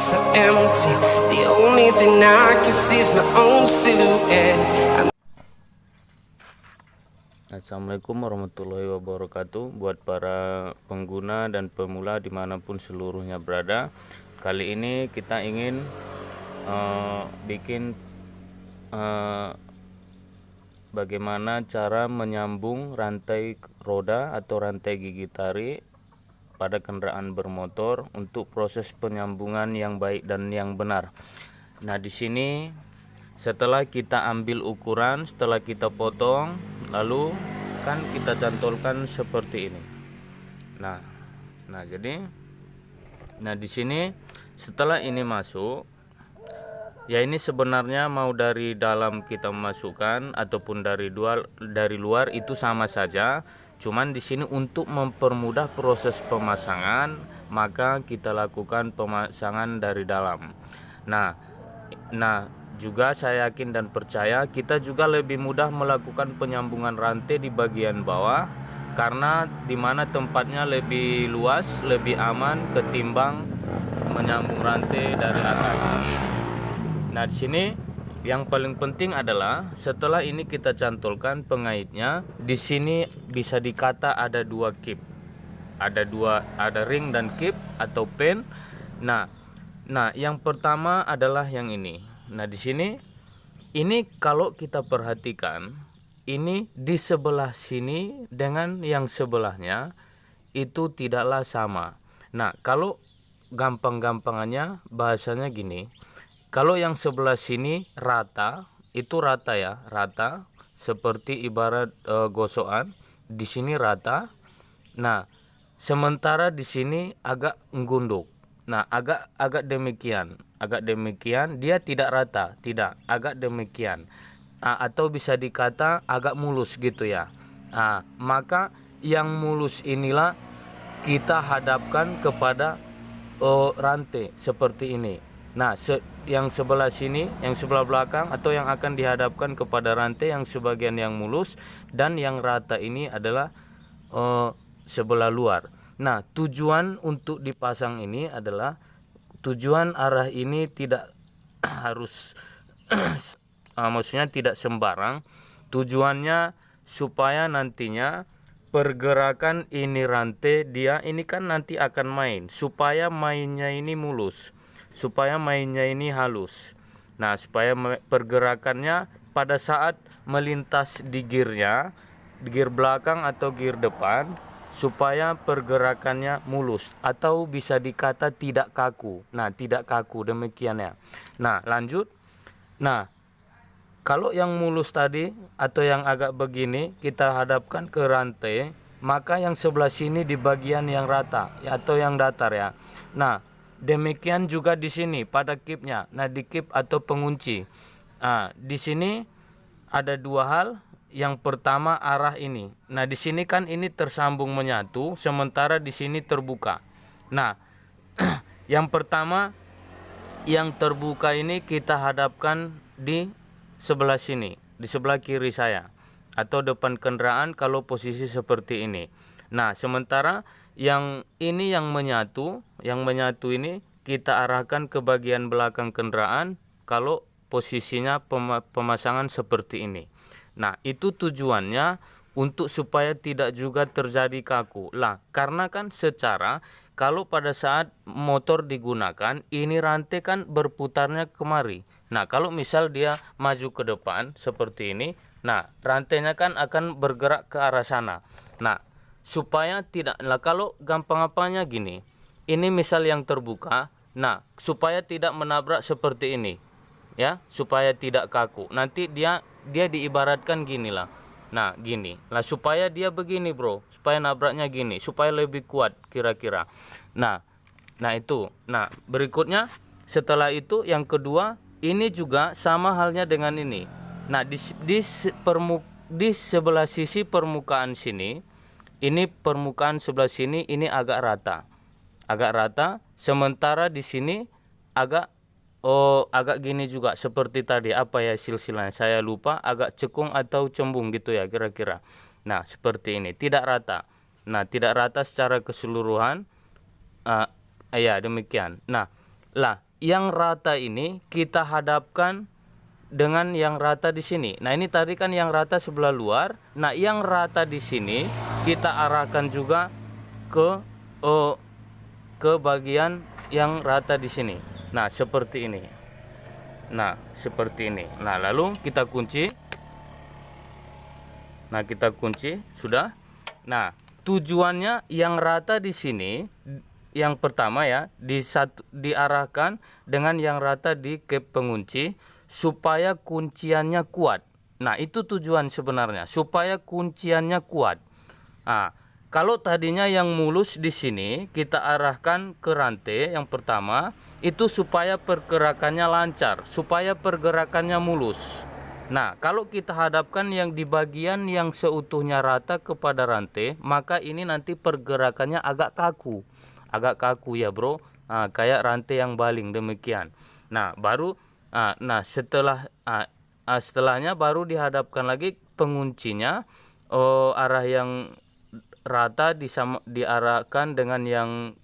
so empty. The only thing I can see is my own silhouette. Assalamualaikum warahmatullahi wabarakatuh. Buat para pengguna dan pemula dimanapun seluruhnya berada, kali ini kita ingin bikin bagaimana cara menyambung rantai roda atau rantai gigi tarik pada kendaraan bermotor untuk proses penyambungan yang baik dan yang benar. Nah, di sini setelah kita ambil ukuran, setelah kita potong, lalu kan kita cantolkan seperti ini. Nah, jadi di sini setelah ini masuk, ya ini sebenarnya mau dari dalam kita masukkan ataupun dari luar itu sama saja. Cuman di sini untuk mempermudah proses pemasangan, maka kita lakukan pemasangan dari dalam. Nah, juga saya yakin dan percaya kita juga lebih mudah melakukan penyambungan rantai di bagian bawah, karena dimana tempatnya lebih luas, lebih aman ketimbang menyambung rantai dari atas. Nah, di sini yang paling penting adalah setelah ini kita cantolkan pengaitnya. Di sini bisa dikata ada dua kip, ada ring dan kip atau pen. Nah, yang pertama adalah yang ini. Nah, di sini ini kalau kita perhatikan, ini di sebelah sini dengan yang sebelahnya itu tidaklah sama. Nah, kalau gampang-gampangannya bahasanya gini. Kalau yang sebelah sini rata, itu rata ya, rata seperti ibarat gosokan. Di sini rata. Nah, sementara di sini agak menggunduk. Nah, agak demikian dia tidak rata, tidak, agak demikian. Atau bisa dikata agak mulus gitu ya. Maka yang mulus inilah kita hadapkan kepada rantai seperti ini. Nah, yang sebelah sini, yang sebelah belakang atau yang akan dihadapkan kepada rantai yang sebagian yang mulus, dan yang rata ini adalah sebelah luar. Nah, tujuan untuk dipasang ini adalah tujuan arah ini tidak harus maksudnya tidak sembarang. Tujuannya supaya nantinya pergerakan ini rantai dia ini kan nanti akan main, supaya mainnya ini mulus, supaya mainnya ini halus. Nah, supaya pergerakannya pada saat melintas di gearnya, di gear belakang atau gear depan, supaya pergerakannya mulus atau bisa dikata tidak kaku. Nah, tidak kaku demikian ya. Nah, lanjut. Nah, kalau yang mulus tadi atau yang agak begini kita hadapkan ke rantai, maka yang sebelah sini di bagian yang rata atau yang datar ya. Nah, demikian juga di sini pada kipnya. Nah, di kip atau pengunci. Di sini ada dua hal. Yang pertama arah ini. Nah, di sini kan ini tersambung menyatu, sementara di sini terbuka. Nah, yang pertama yang terbuka ini kita hadapkan di sebelah sini, di sebelah kiri saya atau depan kendaraan kalau posisi seperti ini. Nah, sementara yang ini yang menyatu ini kita arahkan ke bagian belakang kendaraan kalau posisinya pemasangan seperti ini. Nah, itu tujuannya untuk supaya tidak juga terjadi kaku. Lah, karena kan secara kalau pada saat motor digunakan, ini rantai kan berputarnya kemari. Nah, kalau misal dia maju ke depan seperti ini, nah rantainya kan akan bergerak ke arah sana. Nah, supaya tidak, kalau gampang-gampangnya gini, ini misal yang terbuka, nah supaya tidak menabrak seperti ini, ya, supaya tidak kaku. Nanti dia diibaratkan gini lah. Nah, gini lah supaya dia begini bro, supaya nabraknya gini, supaya lebih kuat kira-kira. Nah itu. Nah, berikutnya setelah itu yang kedua, ini juga sama halnya dengan ini. Nah, di sebelah sisi permukaan sini, ini permukaan sebelah sini ini agak rata, sementara di sini agak gini juga seperti tadi, apa ya silsilahnya saya lupa, agak cekung atau cembung gitu ya kira-kira. Nah, seperti ini, tidak rata. Nah, tidak rata secara keseluruhan. Ya demikian. Nah, yang rata ini kita hadapkan dengan yang rata di sini. Nah, ini tadi kan yang rata sebelah luar. Nah, yang rata di sini kita arahkan juga ke bagian yang rata di sini. Nah, seperti ini. Nah, lalu kita kunci. Nah, kita kunci sudah. Nah, tujuannya yang rata di sini yang pertama ya, diarahkan dengan yang rata di cap pengunci supaya kunciannya kuat. Nah, itu tujuan sebenarnya, supaya kunciannya kuat. Nah, kalau tadinya yang mulus di sini kita arahkan ke rantai yang pertama itu supaya pergerakannya lancar, supaya pergerakannya mulus. Nah, kalau kita hadapkan yang di bagian yang seutuhnya rata kepada rantai, maka ini nanti pergerakannya agak kaku ya bro. Nah, kayak rantai yang baling demikian. Nah, baru setelahnya baru dihadapkan lagi penguncinya arah yang rata diarahkan dengan yang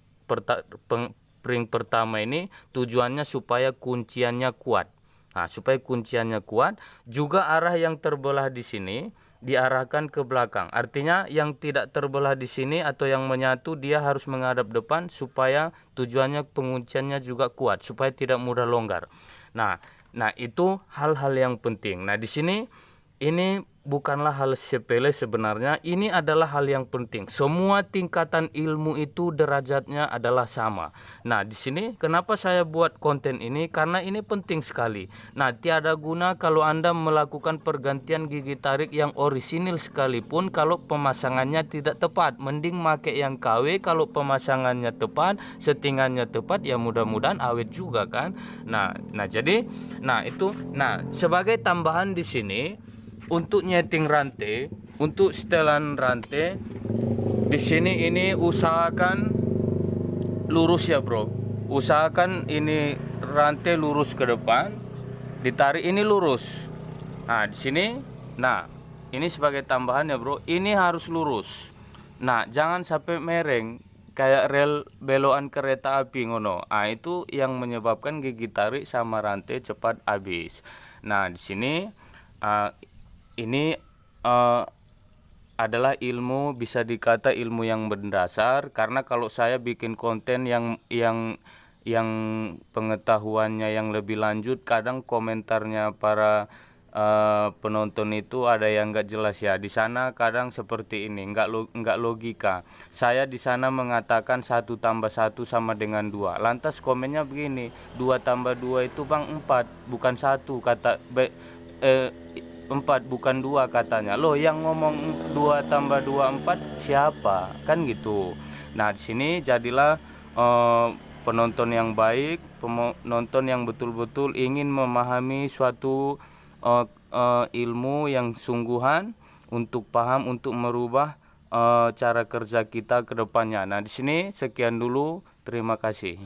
ring pertama ini tujuannya supaya kunciannya kuat. Nah, supaya kunciannya kuat, juga arah yang terbelah di sini diarahkan ke belakang. Artinya yang tidak terbelah di sini atau yang menyatu dia harus menghadap depan supaya tujuannya pengunciannya juga kuat, supaya tidak mudah longgar. Nah, itu hal-hal yang penting. Nah, di sini ini bukanlah hal sepele sebenarnya, ini adalah hal yang penting. Semua tingkatan ilmu itu derajatnya adalah sama. Nah, di sini kenapa saya buat konten ini? Karena ini penting sekali. Nah, tiada guna kalau Anda melakukan pergantian gigi tarik yang orisinil sekalipun kalau pemasangannya tidak tepat. Mending make yang KW kalau pemasangannya tepat, settingannya tepat, ya mudah-mudahan awet juga kan. Nah, sebagai tambahan di sini untuk nyeting rantai, untuk setelan rantai di sini ini usahakan lurus ya bro. Usahakan ini rantai lurus ke depan, ditarik ini lurus. Nah, di sini, ini sebagai tambahan ya bro, ini harus lurus. Nah, jangan sampai mereng kayak rel belokan kereta api ngono. Nah, itu yang menyebabkan gigi tarik sama rantai cepat habis. Nah, di sini ini adalah ilmu, bisa dikata ilmu yang mendasar, karena kalau saya bikin konten yang pengetahuannya yang lebih lanjut, kadang komentarnya para penonton itu ada yang nggak jelas ya. Di sana kadang seperti ini, nggak logika. Saya di sana mengatakan 1 tambah 1 sama dengan 2. Lantas komennya begini, 2 tambah 2 itu bang 4, bukan 1 kata 4 bukan 2 katanya. Loh, yang ngomong 2 tambah 2 4 siapa? Kan gitu. Nah, di sini jadilah penonton yang baik, penonton yang betul-betul ingin memahami suatu ilmu yang sungguhan untuk paham, untuk merubah cara kerja kita ke depannya. Nah, di sini sekian dulu. Terima kasih.